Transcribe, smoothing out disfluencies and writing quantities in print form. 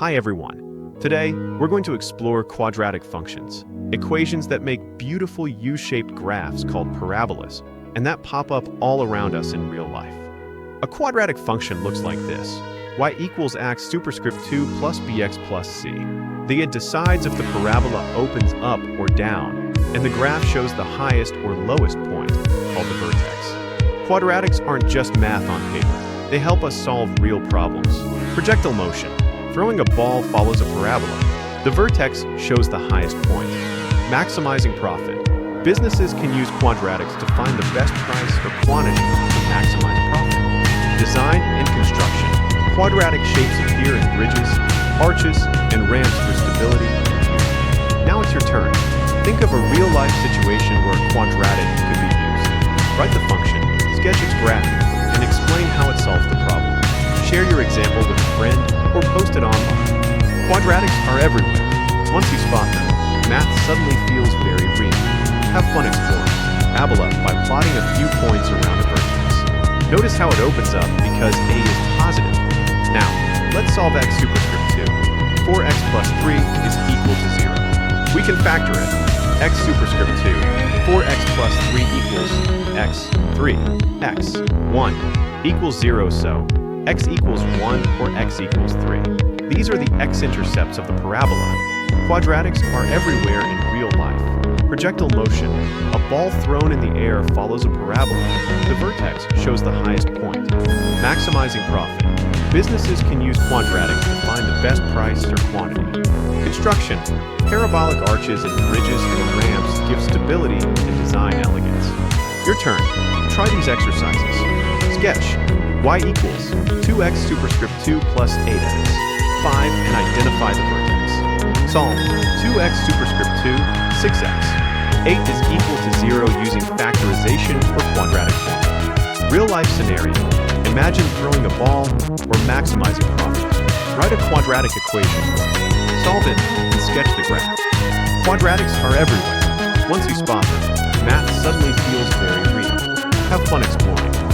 Hi everyone. Today, we're going to explore quadratic functions, equations that make beautiful U-shaped graphs called parabolas, and that pop up all around us in real life. A quadratic function looks like this: y equals x superscript 2 plus bx plus c. The decides if the parabola opens up or down, and the graph shows the highest or lowest point, called the vertex. Quadratics aren't just math on paper. They help us solve real problems. Projectile motion. Throwing a ball follows a parabola. The vertex shows the highest point. Maximizing profit. Businesses can use quadratics to find the best price or quantity to maximize profit. Design and construction. Quadratic shapes appear in bridges, arches, and ramps for stability and comfort. Now it's your turn. Think of a real-life situation where a quadratic could be used. Write the function, sketch its graph, and explain how it solves the problem. Share your example with a friend or post it online. Quadratics are everywhere. Once you spot them, math suddenly feels very real. Have fun exploring. Parabola by plotting a few points around a vertex. Notice how it opens up because a is positive. Now, let's solve x superscript 2. 4x plus 3 is equal to 0. We can factor it. X superscript 2. 4x plus 3 equals x, 3, x, 1 equals 0, so x equals 1 or x equals 3. These are the x-intercepts of the parabola. Quadratics are everywhere in real life. Projectile motion. A ball thrown in the air follows a parabola. The vertex shows the highest point. Maximizing profit. Businesses can use quadratics to find the best price or quantity. Construction. Parabolic arches and bridges or ramps give stability and design elegance. Your turn. Try these exercises. Sketch. Y equals 2x superscript 2 plus 8x, 5, and identify the vertex. Solve 2x superscript 2, 6x. 8 is equal to 0 using factorization or quadratic formula. Real-life scenario. Imagine throwing a ball or maximizing profit. Write a quadratic equation for it. Solve it and sketch the graph. Quadratics are everywhere. Once you spot them, math suddenly feels very real. Have fun exploring.